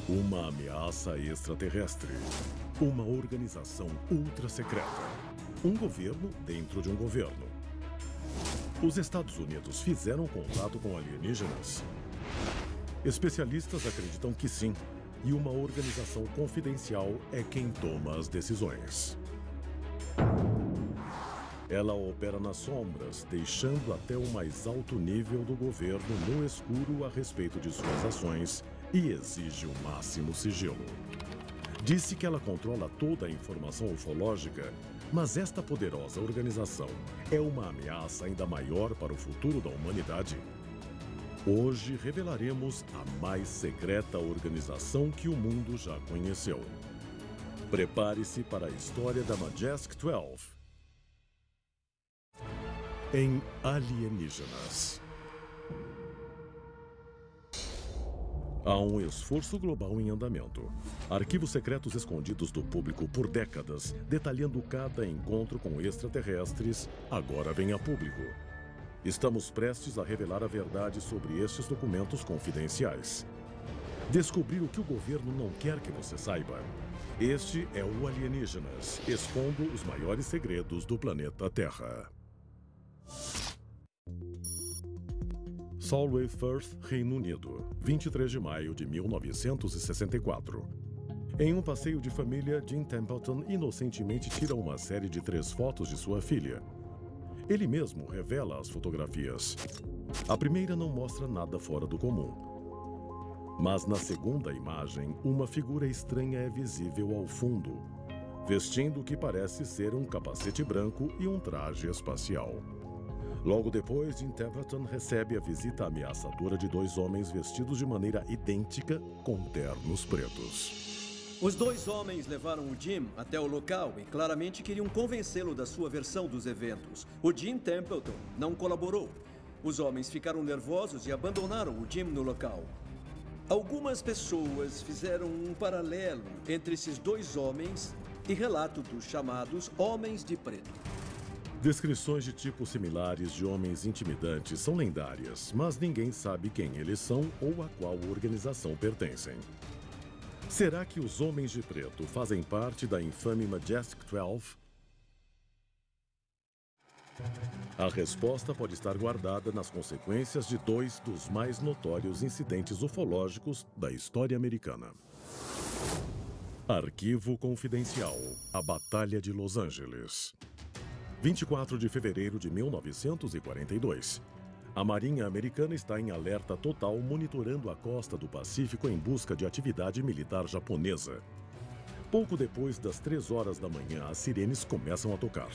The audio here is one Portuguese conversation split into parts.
Uma ameaça extraterrestre. Uma organização ultra-secreta. Um governo dentro de um governo. Os Estados Unidos fizeram contato com alienígenas? Especialistas acreditam que sim, e uma organização confidencial é quem toma as decisões. Ela opera nas sombras, deixando até o mais alto nível do governo no escuro a respeito de suas ações e exige o máximo sigilo. Disse que ela controla toda a informação ufológica, mas esta poderosa organização é uma ameaça ainda maior para o futuro da humanidade. Hoje revelaremos a mais secreta organização que o mundo já conheceu. Prepare-se para a história da Majestic 12. Em Alienígenas. Há um esforço global em andamento. Arquivos secretos escondidos do público por décadas, detalhando cada encontro com extraterrestres, agora vêm a público. Estamos prestes a revelar a verdade sobre estes documentos confidenciais. Descobrir o que o governo não quer que você saiba. Este é o Alienígenas, expondo os maiores segredos do planeta Terra. Solway Firth, Reino Unido, 23 de maio de 1964. Em um passeio de família, Jim Templeton inocentemente tira uma série de 3 fotos de sua filha. Ele mesmo revela as fotografias. A primeira não mostra nada fora do comum. Mas na segunda imagem, uma figura estranha é visível ao fundo, vestindo o que parece ser um capacete branco e um traje espacial. Logo depois, Jim Templeton recebe a visita ameaçadora de 2 homens vestidos de maneira idêntica com ternos pretos. Os 2 homens levaram o Jim até o local e claramente queriam convencê-lo da sua versão dos eventos. O Jim Templeton não colaborou. Os homens ficaram nervosos e abandonaram o Jim no local. Algumas pessoas fizeram um paralelo entre esses 2 homens e relato dos chamados Homens de Preto. Descrições de tipos similares de homens intimidantes são lendárias, mas ninguém sabe quem eles são ou a qual organização pertencem. Será que os Homens de Preto fazem parte da infame Majestic 12? A resposta pode estar guardada nas consequências de 2 dos mais notórios incidentes ufológicos da história americana. Arquivo Confidencial. A Batalha de Los Angeles. 24 de fevereiro de 1942. A Marinha Americana está em alerta total monitorando a costa do Pacífico em busca de atividade militar japonesa. Pouco depois das 3 horas da manhã, as sirenes começam a tocar.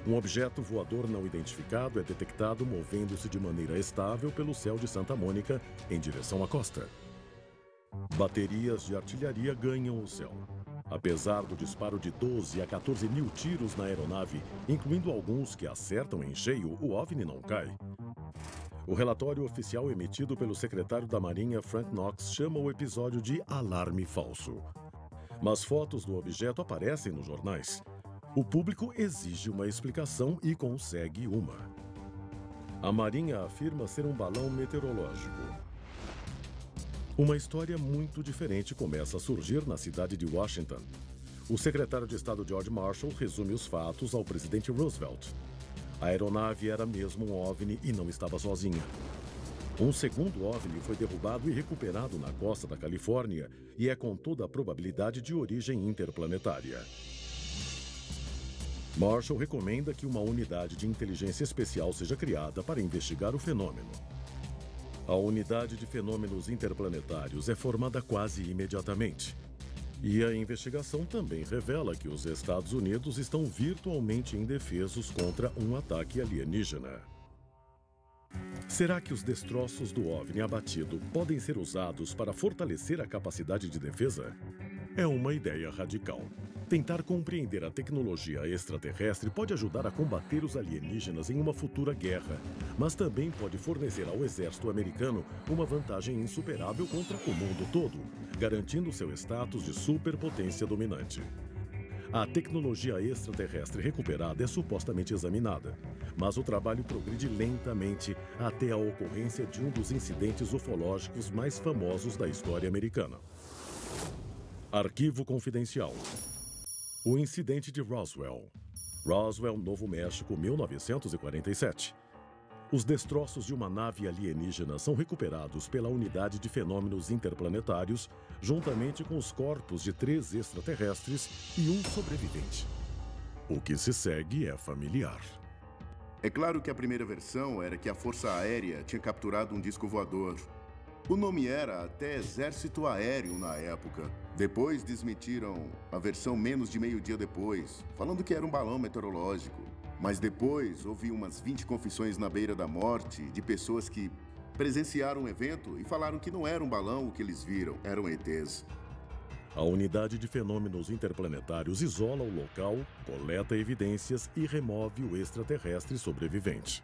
Um objeto voador não identificado é detectado movendo-se de maneira estável pelo céu de Santa Mônica em direção à costa. Baterias de artilharia ganham o céu. Apesar do disparo de 12 a 14 mil tiros na aeronave, incluindo alguns que acertam em cheio, o OVNI não cai. O relatório oficial emitido pelo secretário da Marinha, Frank Knox, chama o episódio de alarme falso. Mas fotos do objeto aparecem nos jornais. O público exige uma explicação e consegue uma. A Marinha afirma ser um balão meteorológico. Uma história muito diferente começa a surgir na cidade de Washington. O secretário de Estado George Marshall resume os fatos ao presidente Roosevelt. A aeronave era mesmo um OVNI e não estava sozinha. Um segundo OVNI foi derrubado e recuperado na costa da Califórnia e é com toda a probabilidade de origem interplanetária. Marshall recomenda que uma unidade de inteligência especial seja criada para investigar o fenômeno. A unidade de fenômenos interplanetários é formada quase imediatamente. E a investigação também revela que os Estados Unidos estão virtualmente indefesos contra um ataque alienígena. Será que os destroços do OVNI abatido podem ser usados para fortalecer a capacidade de defesa? É uma ideia radical. Tentar compreender a tecnologia extraterrestre pode ajudar a combater os alienígenas em uma futura guerra, mas também pode fornecer ao exército americano uma vantagem insuperável contra o mundo todo, garantindo seu status de superpotência dominante. A tecnologia extraterrestre recuperada é supostamente examinada, mas o trabalho progride lentamente até a ocorrência de um dos incidentes ufológicos mais famosos da história americana. Arquivo confidencial. O incidente de Roswell. Roswell, Novo México, 1947. Os destroços de uma nave alienígena são recuperados pela Unidade de Fenômenos Interplanetários, juntamente com os corpos de 3 extraterrestres e um sobrevivente. O que se segue é familiar. É claro que a primeira versão era que a Força Aérea tinha capturado um disco voador. O nome era até Exército Aéreo na época. Depois desmentiram a versão menos de meio-dia depois, falando que era um balão meteorológico. Mas depois houve umas 20 confissões na beira da morte de pessoas que presenciaram o evento e falaram que não era um balão o que eles viram, eram ETs. A Unidade de Fenômenos Interplanetários isola o local, coleta evidências e remove o extraterrestre sobrevivente.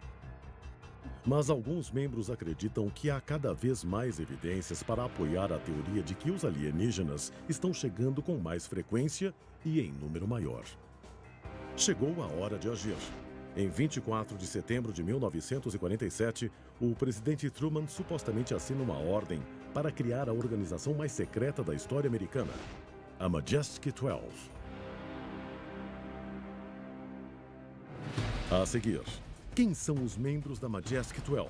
Mas alguns membros acreditam que há cada vez mais evidências para apoiar a teoria de que os alienígenas estão chegando com mais frequência e em número maior. Chegou a hora de agir. Em 24 de setembro de 1947, o presidente Truman supostamente assina uma ordem para criar a organização mais secreta da história americana, a Majestic 12. A seguir, quem são os membros da Majestic 12?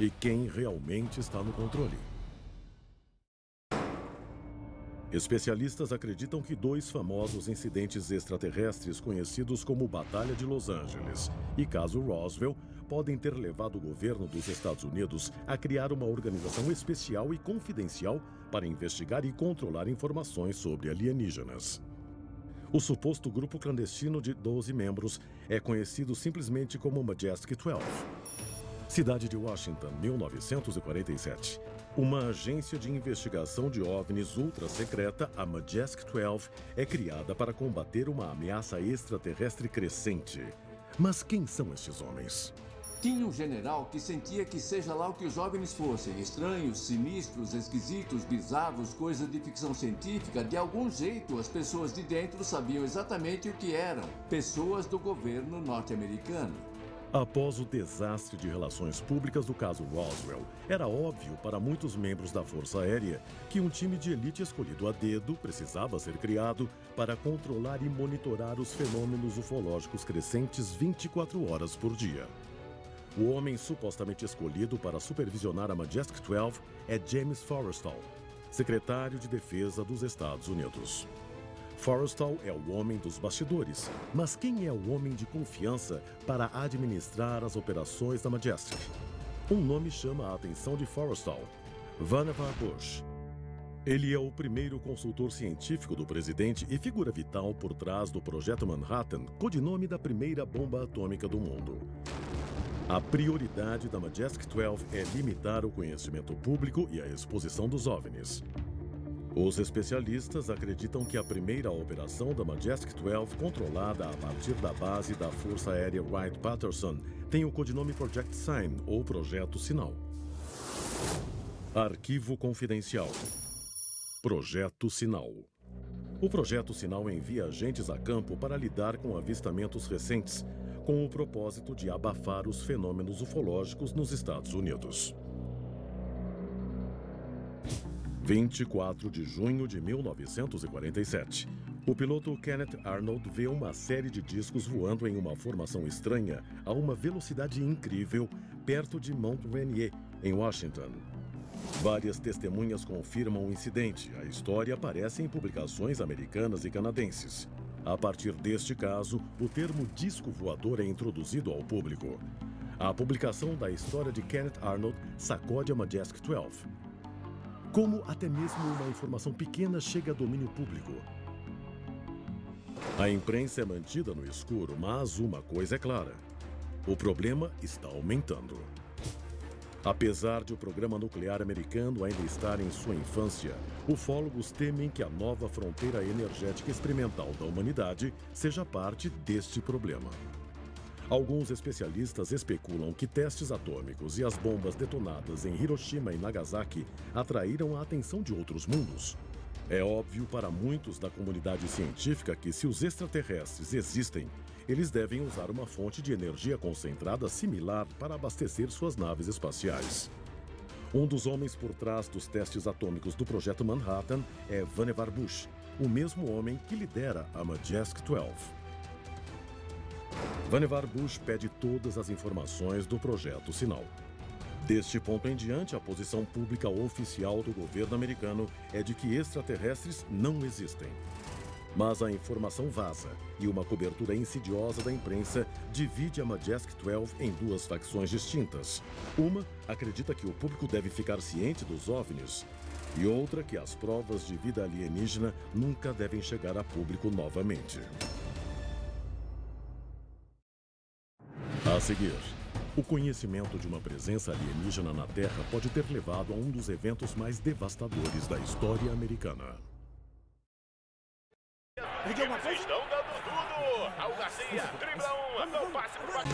E quem realmente está no controle? Especialistas acreditam que 2 famosos incidentes extraterrestres conhecidos como Batalha de Los Angeles e caso Roswell podem ter levado o governo dos Estados Unidos a criar uma organização especial e confidencial para investigar e controlar informações sobre alienígenas. O suposto grupo clandestino de 12 membros é conhecido simplesmente como Majestic 12. Cidade de Washington, 1947. Uma agência de investigação de OVNIs ultra-secreta, a Majestic 12, é criada para combater uma ameaça extraterrestre crescente. Mas quem são estes homens? Tinha um general que sentia que seja lá o que os OVNIs fossem, estranhos, sinistros, esquisitos, bizarros, coisas de ficção científica, de algum jeito as pessoas de dentro sabiam exatamente o que eram, pessoas do governo norte-americano. Após o desastre de relações públicas do caso Roswell, era óbvio para muitos membros da Força Aérea que um time de elite escolhido a dedo precisava ser criado para controlar e monitorar os fenômenos ufológicos crescentes 24 horas por dia. O homem supostamente escolhido para supervisionar a Majestic 12 é James Forrestal, secretário de Defesa dos Estados Unidos. Forrestal é o homem dos bastidores, mas quem é o homem de confiança para administrar as operações da Majestic? Um nome chama a atenção de Forrestal: Vannevar Bush. Ele é o primeiro consultor científico do presidente e figura vital por trás do Projeto Manhattan, codinome da primeira bomba atômica do mundo. A prioridade da Majestic 12 é limitar o conhecimento público e a exposição dos OVNIs. Os especialistas acreditam que a primeira operação da Majestic 12, controlada a partir da base da Força Aérea Wright-Patterson, tem o codinome Project Sign, ou Projeto Sinal. Arquivo confidencial. Projeto Sinal. O Projeto Sinal envia agentes a campo para lidar com avistamentos recentes, com o propósito de abafar os fenômenos ufológicos nos Estados Unidos. 24 de junho de 1947. O piloto Kenneth Arnold vê uma série de discos voando em uma formação estranha a uma velocidade incrível perto de Mount Rainier, em Washington. Várias testemunhas confirmam o incidente. A história aparece em publicações americanas e canadenses. A partir deste caso, o termo disco voador é introduzido ao público. A publicação da história de Kenneth Arnold sacode a Majestic 12. Como até mesmo uma informação pequena chega a domínio público? A imprensa é mantida no escuro, mas uma coisa é clara: o problema está aumentando. Apesar de o programa nuclear americano ainda estar em sua infância, ufólogos temem que a nova fronteira energética experimental da humanidade seja parte deste problema. Alguns especialistas especulam que testes atômicos e as bombas detonadas em Hiroshima e Nagasaki atraíram a atenção de outros mundos. É óbvio para muitos da comunidade científica que, se os extraterrestres existem, eles devem usar uma fonte de energia concentrada similar para abastecer suas naves espaciais. Um dos homens por trás dos testes atômicos do Projeto Manhattan é Vannevar Bush, o mesmo homem que lidera a Majestic 12. Vannevar Bush pede todas as informações do Projeto Sinal. Deste ponto em diante, a posição pública oficial do governo americano é de que extraterrestres não existem. Mas a informação vaza e uma cobertura insidiosa da imprensa divide a Majestic 12 em duas facções distintas. Uma acredita que o público deve ficar ciente dos OVNIs e outra que as provas de vida alienígena nunca devem chegar a público novamente. A seguir, o conhecimento de uma presença alienígena na Terra pode ter levado a um dos eventos mais devastadores da história americana. Eles estão dando tudo! Raul Garcia, dribla um, não passe por baixo.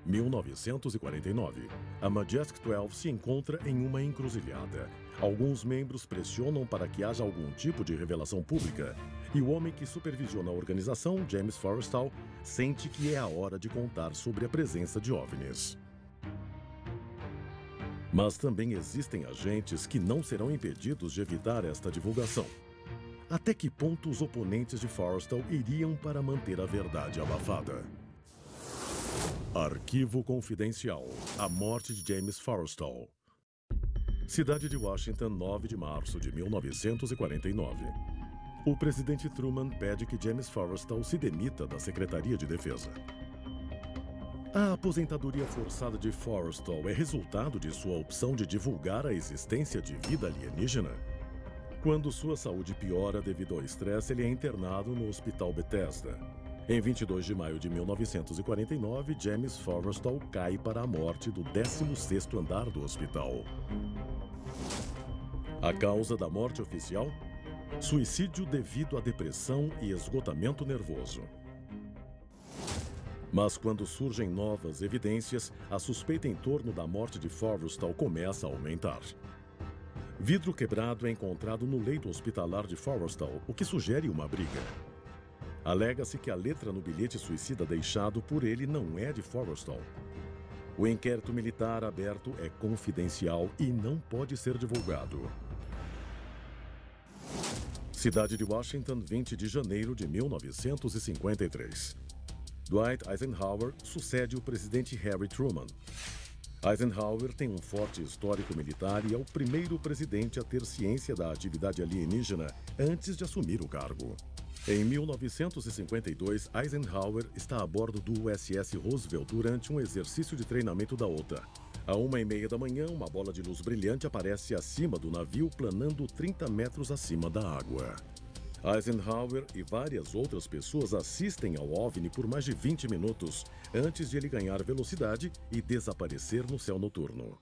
1949. A Majestic 12 se encontra em uma encruzilhada. Alguns membros pressionam para que haja algum tipo de revelação pública. E o homem que supervisiona a organização, James Forrestal, sente que é a hora de contar sobre a presença de OVNIs. Mas também existem agentes que não serão impedidos de evitar esta divulgação. Até que ponto os oponentes de Forrestal iriam para manter a verdade abafada? Arquivo Confidencial. A morte de James Forrestal. Cidade de Washington, 9 de março de 1949. O presidente Truman pede que James Forrestal se demita da Secretaria de Defesa. A aposentadoria forçada de Forrestal é resultado de sua opção de divulgar a existência de vida alienígena? Quando sua saúde piora devido ao estresse, ele é internado no Hospital Bethesda. Em 22 de maio de 1949, James Forrestal cai para a morte do 16º andar do hospital. A causa da morte oficial? Suicídio devido à depressão e esgotamento nervoso. Mas quando surgem novas evidências, a suspeita em torno da morte de Forrestal começa a aumentar. Vidro quebrado é encontrado no leito hospitalar de Forrestal, o que sugere uma briga. Alega-se que a letra no bilhete suicida deixado por ele não é de Forrestal. O inquérito militar aberto é confidencial e não pode ser divulgado. Cidade de Washington, 20 de janeiro de 1953. Dwight Eisenhower sucede o presidente Harry Truman. Eisenhower tem um forte histórico militar e é o primeiro presidente a ter ciência da atividade alienígena antes de assumir o cargo. Em 1952, Eisenhower está a bordo do USS Roosevelt durante um exercício de treinamento da OTAN. À 1h30 da manhã, uma bola de luz brilhante aparece acima do navio, planando 30 metros acima da água. Eisenhower e várias outras pessoas assistem ao OVNI por mais de 20 minutos, antes de ele ganhar velocidade e desaparecer no céu noturno.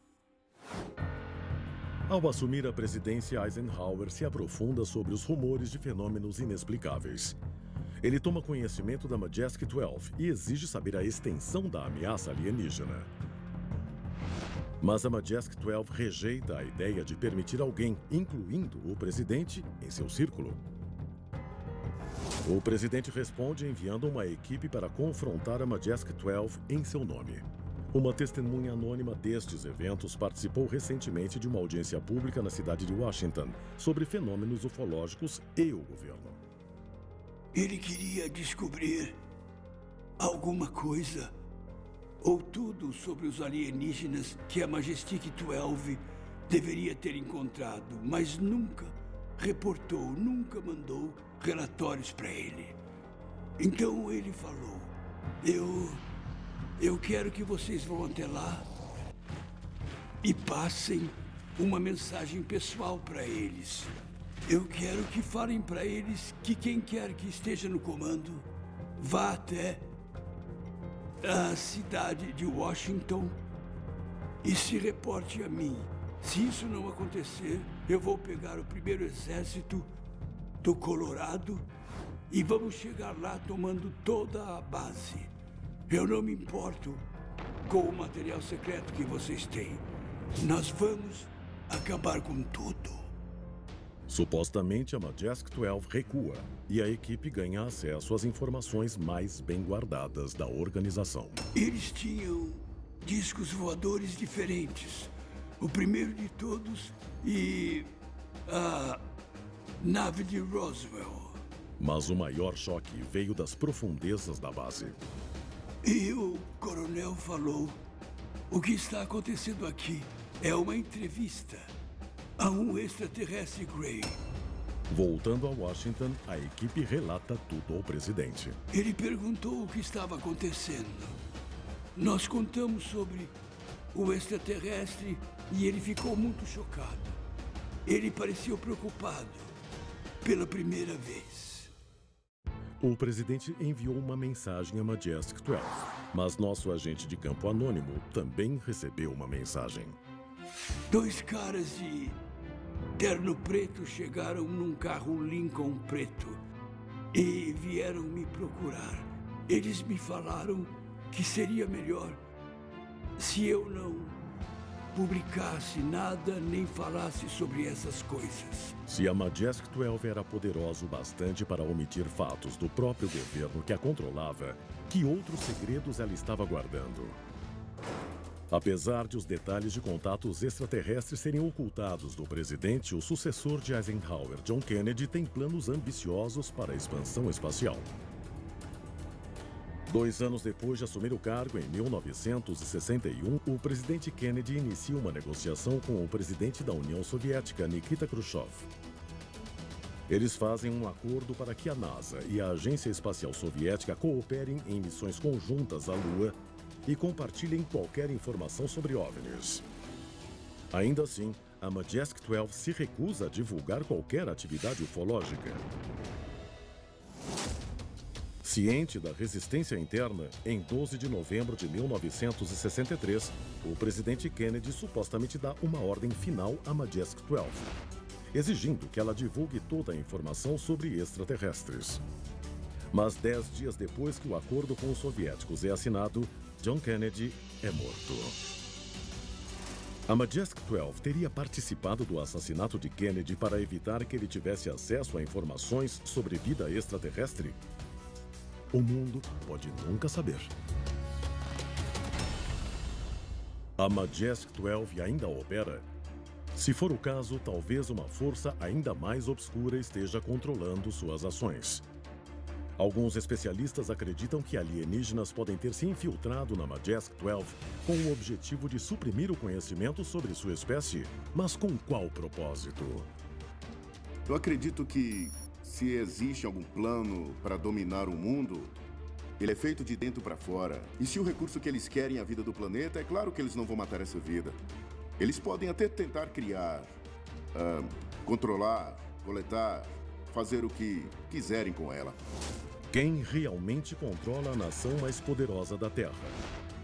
Ao assumir a presidência, Eisenhower se aprofunda sobre os rumores de fenômenos inexplicáveis. Ele toma conhecimento da Majestic 12 e exige saber a extensão da ameaça alienígena. Mas a Majestic 12 rejeita a ideia de permitir alguém, incluindo o presidente, em seu círculo. O presidente responde enviando uma equipe para confrontar a Majestic 12 em seu nome. Uma testemunha anônima destes eventos participou recentemente de uma audiência pública na cidade de Washington sobre fenômenos ufológicos e o governo. Ele queria descobrir alguma coisa ou tudo sobre os alienígenas que a Majestic 12 deveria ter encontrado, mas nunca reportou, nunca mandou relatórios para ele. Então ele falou: Eu quero que vocês vão até lá e passem uma mensagem pessoal para eles. Eu quero que falem para eles que quem quer que esteja no comando vá até a cidade de Washington e se reporte a mim. Se isso não acontecer, eu vou pegar o primeiro exército do Colorado e vamos chegar lá tomando toda a base. Eu não me importo com o material secreto que vocês têm. Nós vamos acabar com tudo. Supostamente, a Majestic 12 recua e a equipe ganha acesso às informações mais bem guardadas da organização. Eles tinham discos voadores diferentes. O primeiro de todos e a nave de Roswell. Mas o maior choque veio das profundezas da base. E o coronel falou: o que está acontecendo aqui é uma entrevista a um extraterrestre Grey. Voltando a Washington, a equipe relata tudo ao presidente. Ele perguntou o que estava acontecendo. Nós contamos sobre o extraterrestre e ele ficou muito chocado. Ele pareceu preocupado pela primeira vez. O presidente enviou uma mensagem a Majestic 12, mas nosso agente de campo anônimo também recebeu uma mensagem. 2 caras de terno preto chegaram num carro Lincoln preto e vieram me procurar. Eles me falaram que seria melhor se eu não publicasse nada nem falasse sobre essas coisas. Se a Majestic 12 era poderosa o bastante para omitir fatos do próprio governo que a controlava, que outros segredos ela estava guardando? Apesar de os detalhes de contatos extraterrestres serem ocultados do presidente, o sucessor de Eisenhower, John Kennedy, tem planos ambiciosos para a expansão espacial. 2 anos depois de assumir o cargo, em 1961, o presidente Kennedy inicia uma negociação com o presidente da União Soviética, Nikita Khrushchev. Eles fazem um acordo para que a NASA e a Agência Espacial Soviética cooperem em missões conjuntas à Lua e compartilhem qualquer informação sobre OVNIs. Ainda assim, a Majestic 12 se recusa a divulgar qualquer atividade ufológica. Ciente da resistência interna, em 12 de novembro de 1963, o presidente Kennedy supostamente dá uma ordem final à Majestic 12, exigindo que ela divulgue toda a informação sobre extraterrestres. Mas 10 dias depois que o acordo com os soviéticos é assinado, John Kennedy é morto. A Majestic 12 teria participado do assassinato de Kennedy para evitar que ele tivesse acesso a informações sobre vida extraterrestre? O mundo pode nunca saber. A Majestic 12 ainda opera? Se for o caso, talvez uma força ainda mais obscura esteja controlando suas ações. Alguns especialistas acreditam que alienígenas podem ter se infiltrado na Majestic 12 com o objetivo de suprimir o conhecimento sobre sua espécie. Mas com qual propósito? Eu acredito que, se existe algum plano para dominar o mundo, ele é feito de dentro para fora. E se o recurso que eles querem é a vida do planeta, é claro que eles não vão matar essa vida. Eles podem até tentar criar, controlar, coletar, fazer o que quiserem com ela. Quem realmente controla a nação mais poderosa da Terra?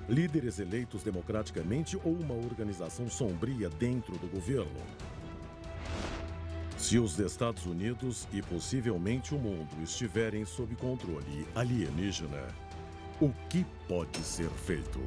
Líderes eleitos democraticamente ou uma organização sombria dentro do governo? Se os Estados Unidos e possivelmente o mundo estiverem sob controle alienígena, o que pode ser feito?